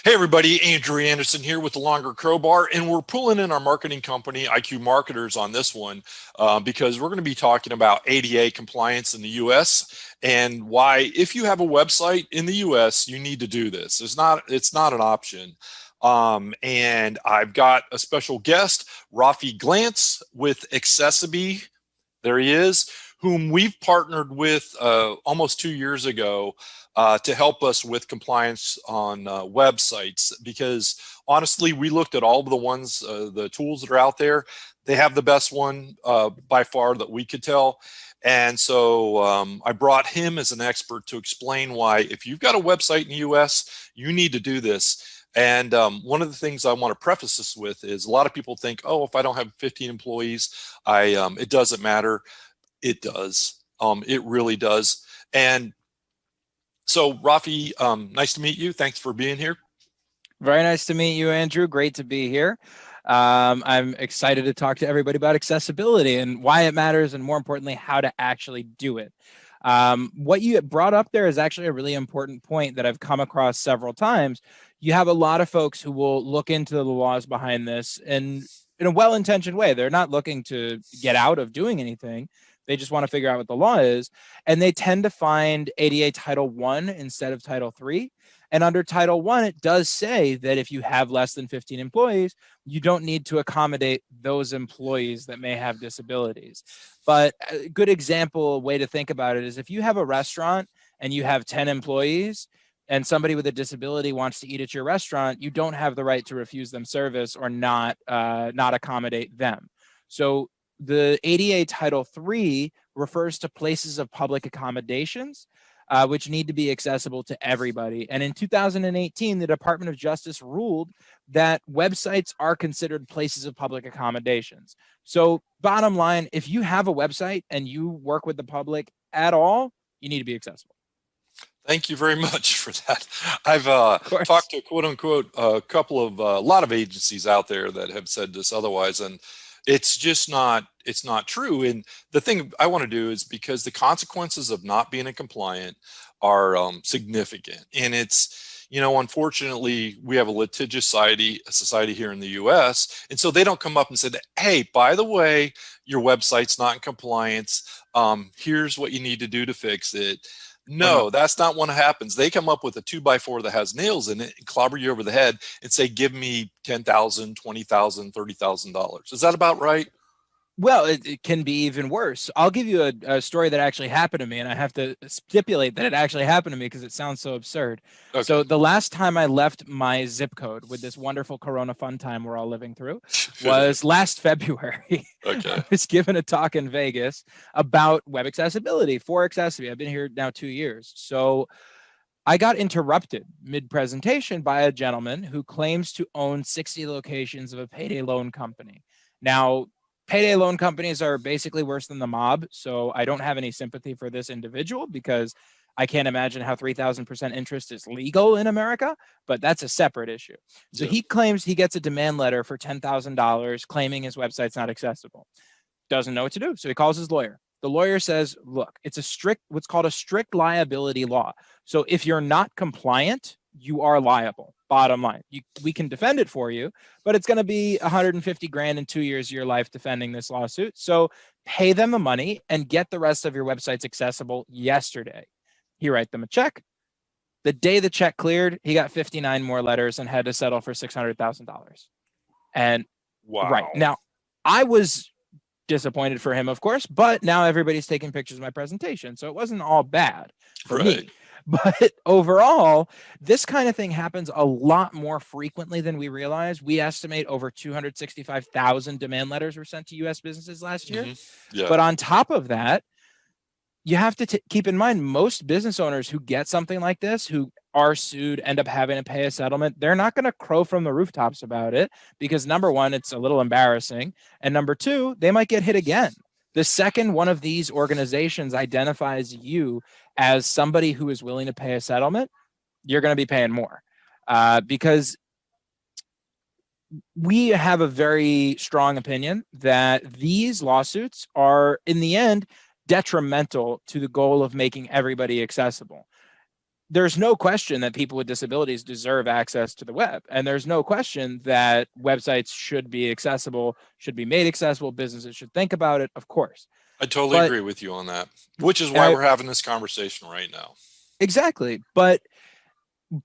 Hey everybody, Andrew Anderson here with the Longer Crowbar, and we're pulling in our marketing company, IQ Marketers, on this one because we're going to be talking about ADA compliance in the U.S. and why, if you have a website in the U.S., you need to do this. It's not an option. And I've got a special guest, Rafi Glantz with accessiBe. There he is, whom we've partnered with almost 2 years ago to help us with compliance on websites, because honestly, we looked at all of the ones, the tools that are out there. They have the best one by far that we could tell. And so I brought him as an expert to explain why, if you've got a website in the US, you need to do this. And one of the things I want to preface this with is a lot of people think, oh, if I don't have 15 employees, it doesn't matter. It does. It really does. And so, Rafi, nice to meet you. Thanks for being here. Very nice to meet you, Andrew. Great to be here. I'm excited to talk to everybody about accessibility and why it matters, and more importantly, how to actually do it. What you brought up there is actually a really important point that I've come across several times. You have a lot of folks who will look into the laws behind this and in a well-intentioned way. They're not looking to get out of doing anything. They just want to figure out what the law is. And they tend to find ADA Title I instead of Title III. And under Title I, it does say that if you have less than 15 employees, you don't need to accommodate those employees that may have disabilities. But a good example, way to think about it is if you have a restaurant and you have 10 employees and somebody with a disability wants to eat at your restaurant, you don't have the right to refuse them service or not accommodate them. So the ADA Title III refers to places of public accommodations, which need to be accessible to everybody. And in 2018, the Department of Justice ruled that websites are considered places of public accommodations. So bottom line, if you have a website and you work with the public at all, you need to be accessible. Thank you very much for that. I've talked to quote unquote a lot of agencies out there that have said this otherwise, and it's just not true. And the thing I want to do is, because the consequences of not being compliant are significant. And it's, unfortunately, we have a litigious society here in the US. And so they don't come up and say that, hey, by the way, your website's not in compliance. Here's what you need to do to fix it. No, that's not what happens. They come up with a 2x4 that has nails in it and clobber you over the head and say, give me $10,000, $20,000, $30,000. Is that about right? Well, it can be even worse. I'll give you a story that actually happened to me, and I have to stipulate that it actually happened to me because it sounds so absurd. Okay. So the last time I left my zip code with this wonderful Corona fun time we're all living through was last February. Okay. I was given a talk in Vegas about web accessibility for accessiBe. I've been here now 2 years. So I got interrupted mid-presentation by a gentleman who claims to own 60 locations of a payday loan company. Now, payday loan companies are basically worse than the mob, so I don't have any sympathy for this individual because I can't imagine how 3,000% interest is legal in America, but that's a separate issue. So he claims he gets a demand letter for $10,000 claiming his website's not accessible. Doesn't know what to do, so he calls his lawyer. The lawyer says, look, it's what's called a strict liability law. So if you're not compliant, you are liable. Bottom line, we can defend it for you, but it's going to be 150 grand in 2 years of your life defending this lawsuit. So pay them the money and get the rest of your websites accessible yesterday. He write them a check. The day the check cleared, he got 59 more letters and had to settle for $600,000. And wow. Right now, I was disappointed for him, of course, but now everybody's taking pictures of my presentation, so it wasn't all bad for me. But overall, this kind of thing happens a lot more frequently than we realize. We estimate over 265,000 demand letters were sent to U.S. businesses last year. Mm-hmm. Yeah. But on top of that, you have to keep in mind, most business owners who get something like this, who are sued, end up having to pay a settlement, they're not going to crow from the rooftops about it because, number one, it's a little embarrassing. And number two, they might get hit again. The second one of these organizations identifies you as somebody who is willing to pay a settlement, you're going to be paying more because we have a very strong opinion that these lawsuits are, in the end, detrimental to the goal of making everybody accessible. there's no question that people with disabilities deserve access to the web. And there's no question that websites should be accessible, should be made accessible. Businesses should think about it, of course. I totally agree with you on that, which is why we're having this conversation right now. Exactly. But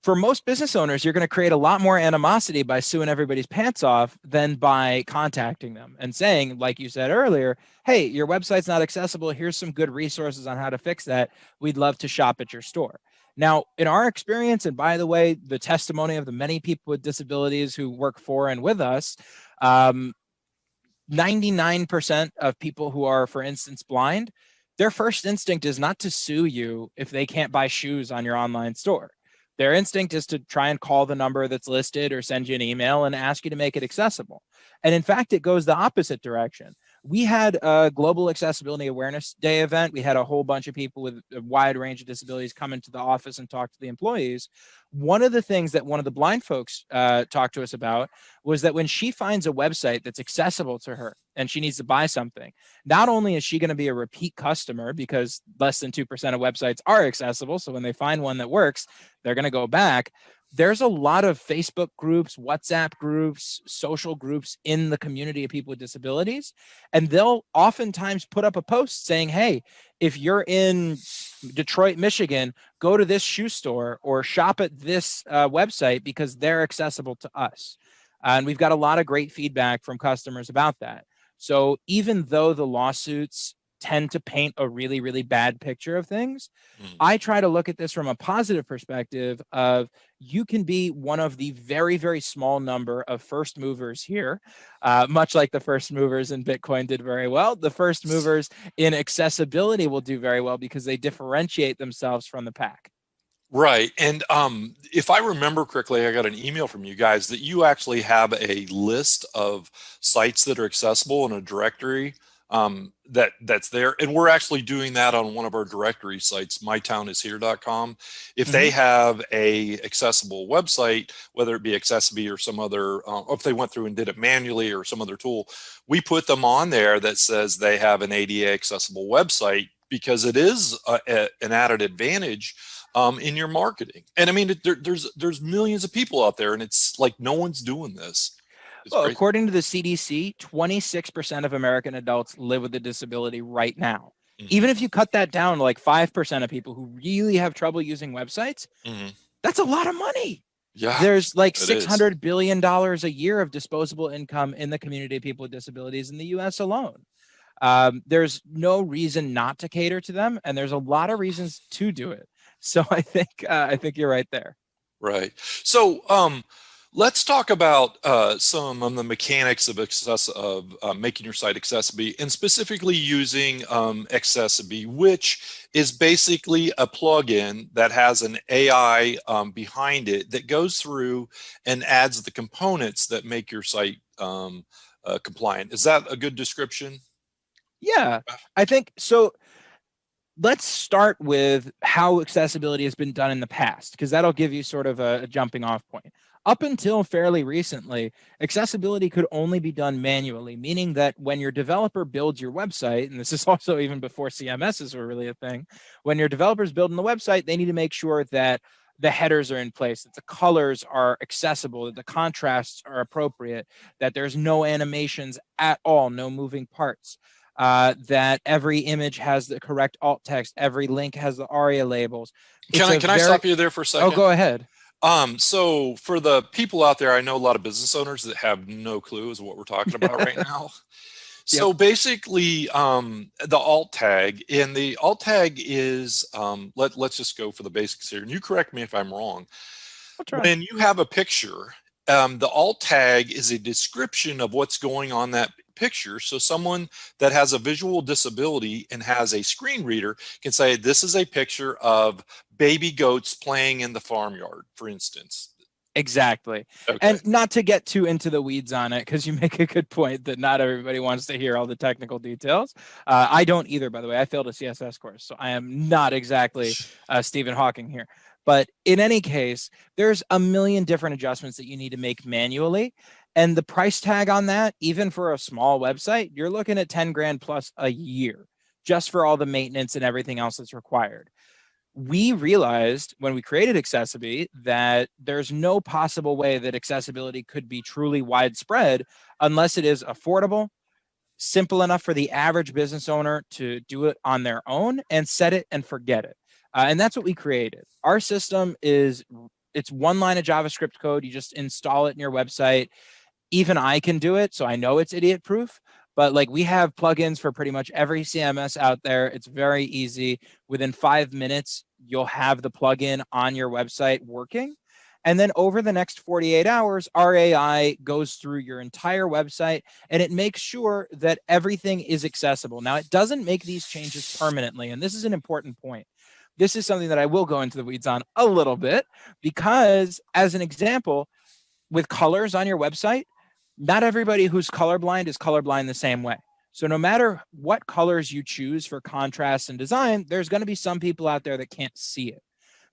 for most business owners, you're going to create a lot more animosity by suing everybody's pants off than by contacting them and saying, like you said earlier, hey, your website's not accessible. Here's some good resources on how to fix that. We'd love to shop at your store. Now, in our experience, and by the way, the testimony of the many people with disabilities who work for and with us, 99% of people who are, for instance, blind, their first instinct is not to sue you if they can't buy shoes on your online store. Their instinct is to try and call the number that's listed or send you an email and ask you to make it accessible. And in fact, it goes the opposite direction. We had a Global Accessibility Awareness Day event. We had a whole bunch of people with a wide range of disabilities come into the office and talk to the employees. One of the things that one of the blind folks talked to us about was that when she finds a website that's accessible to her and she needs to buy something, not only is she going to be a repeat customer because less than 2% of websites are accessible. So when they find one that works, they're going to go back. There's a lot of Facebook groups, WhatsApp groups, social groups in the community of people with disabilities. And they'll oftentimes put up a post saying, hey, if you're in Detroit, Michigan, go to this shoe store or shop at this website because they're accessible to us. And we've got a lot of great feedback from customers about that. So even though the lawsuits tend to paint a really, really bad picture of things, I try to look at this from a positive perspective of you can be one of the very, very small number of first movers here, much like the first movers in Bitcoin did very well. The first movers in accessibility will do very well because they differentiate themselves from the pack. Right. And if I remember correctly, I got an email from you guys that you actually have a list of sites that are accessible in a directory that's there. And we're actually doing that on one of our directory sites, mytownishere.com. If they have a accessible website, whether it be accessiBe or some other, or if they went through and did it manually or some other tool, we put them on there that says they have an ADA accessible website because it is an added advantage in your marketing. And I mean, there's millions of people out there and it's like no one's doing this. Well, according to the CDC, 26% of American adults live with a disability right now. Even if you cut that down to like 5% of people who really have trouble using websites, that's a lot of money. Yeah, there's like $600 billion a year of disposable income in the community of people with disabilities in the US alone. There's no reason not to cater to them, and there's a lot of reasons to do it. So I think you're right there. Right. So let's talk about some of the mechanics of making your site accessible, and specifically using accessiBe, which is basically a plugin that has an AI behind it that goes through and adds the components that make your site compliant. Is that a good description? Yeah, I think so. Let's start with how accessibility has been done in the past, because that'll give you sort of a jumping off point. Up until fairly recently, accessibility could only be done manually, meaning that when your developer builds your website, and this is also even before CMSs were really a thing, when your developer's building the website, they need to make sure that the headers are in place, that the colors are accessible, that the contrasts are appropriate, that there's no animations at all, no moving parts. That every image has the correct alt text, every link has the ARIA labels. Can I stop you there for a second? Oh, go ahead. So for the people out there, I know a lot of business owners that have no clue as what we're talking about right now. So basically, the alt tag, and the alt tag is, let's just go for the basics here. And you correct me if I'm wrong. When you have a picture, the alt tag is a description of what's going on that picture. So someone that has a visual disability and has a screen reader can say, this is a picture of baby goats playing in the farmyard, for instance. Exactly. Okay. And not to get too into the weeds on it, because you make a good point that not everybody wants to hear all the technical details. I don't either, by the way. I failed a CSS course, so I am not exactly Stephen Hawking here. But in any case, there's a million different adjustments that you need to make manually. And the price tag on that, even for a small website, you're looking at 10 grand plus a year just for all the maintenance and everything else that's required. We realized when we created accessiBe that there's no possible way that accessibility could be truly widespread unless it is affordable, simple enough for the average business owner to do it on their own and set it and forget it. And that's what we created. Our system it's one line of JavaScript code. You just install it in your website. Even I can do it, so I know it's idiot proof. But like, we have plugins for pretty much every CMS out there. It's very easy. Within 5 minutes, you'll have the plugin on your website working. And then over the next 48 hours, our AI goes through your entire website and it makes sure that everything is accessible. Now, it doesn't make these changes permanently. And this is an important point. This is something that I will go into the weeds on a little bit, because as an example, with colors on your website, not everybody who's colorblind is colorblind the same way. So no matter what colors you choose for contrast and design, there's going to be some people out there that can't see it.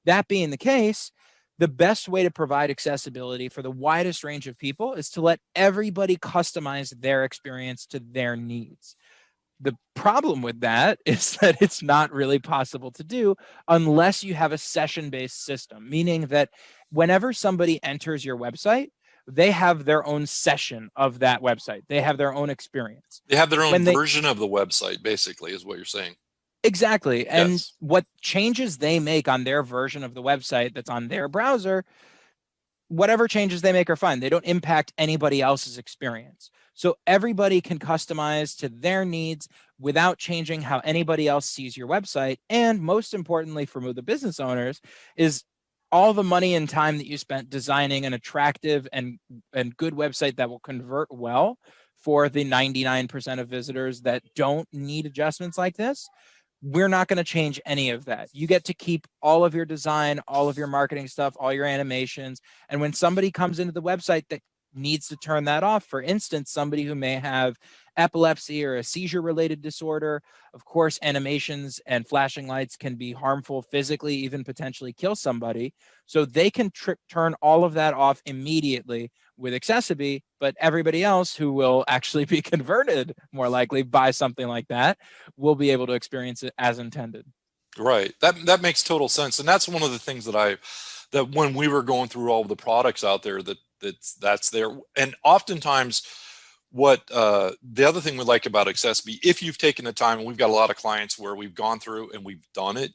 That being the case, the best way to provide accessibility for the widest range of people is to let everybody customize their experience to their needs. The problem with that is that it's not really possible to do unless you have a session-based system, meaning that whenever somebody enters your website, they have their own session of that website. They have their own experience. They have their own version of the website, basically, is what you're saying. Exactly. And what changes they make on their version of the website that's on their browser, whatever changes they make are fine. They don't impact anybody else's experience. So everybody can customize to their needs without changing how anybody else sees your website. And most importantly for the business owners is all the money and time that you spent designing an attractive and good website that will convert well for the 99% of visitors that don't need adjustments like this. We're not going to change any of that. You get to keep all of your design, all of your marketing stuff, all your animations. And when somebody comes into the website that needs to turn that off, for instance, somebody who may have epilepsy or a seizure related disorder, of course, animations and flashing lights can be harmful physically, even potentially kill somebody. So they can turn all of that off immediately with accessiBe, but everybody else who will actually be converted more likely by something like that will be able to experience it as intended. Right. That makes total sense. And that's one of the things that when we were going through all of the products out there, that's there. And oftentimes what the other thing we like about accessiBe, if you've taken the time, and we've got a lot of clients where we've gone through and we've done it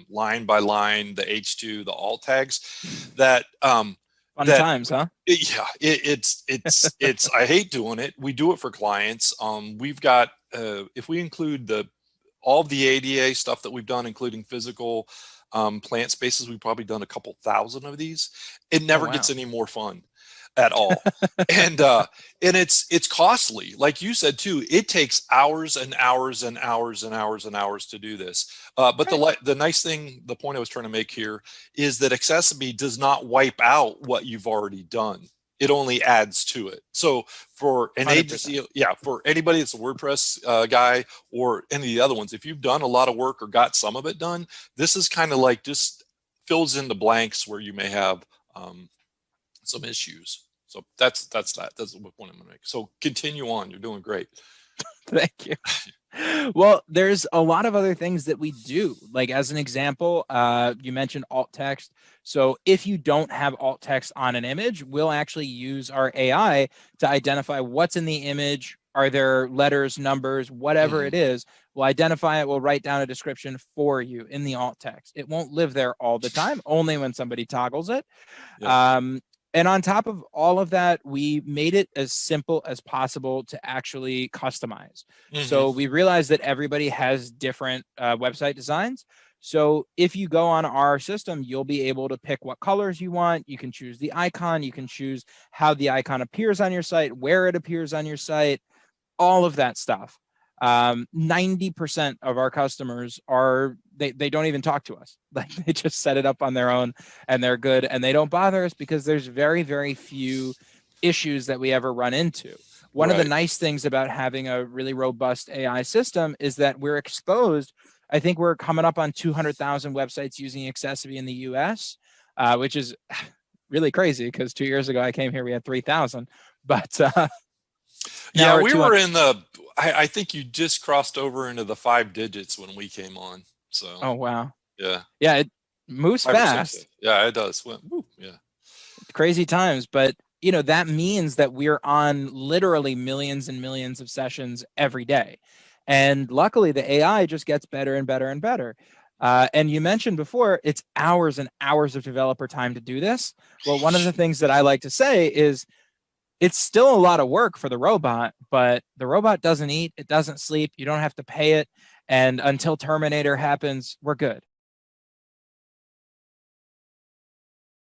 line by line, the H2, the alt tags, that fun times, huh? It's I hate doing it. We do it for clients. We've got if we include all the ADA stuff that we've done, including physical plant spaces, we've probably done a couple thousand of these. It never gets any more fun at all. and it's costly. Like you said too, it takes hours and hours and hours and hours and hours to do this. But the nice thing, the point I was trying to make here is that accessiBe does not wipe out what you've already done. It only adds to it. So for an 100%. Agency, for anybody that's a WordPress guy or any of the other ones, if you've done a lot of work or got some of it done, this is kind of like just fills in the blanks where you may have some issues. So that's the point I'm gonna make. So continue on. You're doing great. Thank you. Well, there's a lot of other things that we do. Like as an example, you mentioned alt text. So if you don't have alt text on an image, we'll actually use our AI to identify what's in the image. Are there letters, numbers, whatever it is, we'll identify it. We'll write down a description for you in the alt text. It won't live there all the time, only when somebody toggles it. And on top of all of that, we made it as simple as possible to actually customize. So we realized that everybody has different website designs. So if you go on our system, you'll be able to pick what colors you want. You can choose the icon. You can choose how the icon appears on your site, where it appears on your site, all of that stuff. 90% of our customers they don't even talk to us. Like they just set it up on their own and they're good and they don't bother us because there's very, very few issues that we ever run into. One of the nice things about having a really robust AI system is that we're exposed. I think we're coming up on 200,000 websites using accessiBe in the US, which is really crazy because 2 years ago I came here, we had 3,000, but yeah, we were in I think you just crossed over into the 5 digits when we came on. So oh wow. Yeah. Yeah, it moves fast. Yeah, it does. Woo, yeah. Crazy times, but you know, that means that we're on literally millions and millions of sessions every day. And luckily the AI just gets better and better and better. And you mentioned before, it's hours and hours of developer time to do this. Well, one of the things that I like to say is it's still a lot of work for the robot, but the robot doesn't eat, it doesn't sleep, you don't have to pay it. And until Terminator happens, we're good.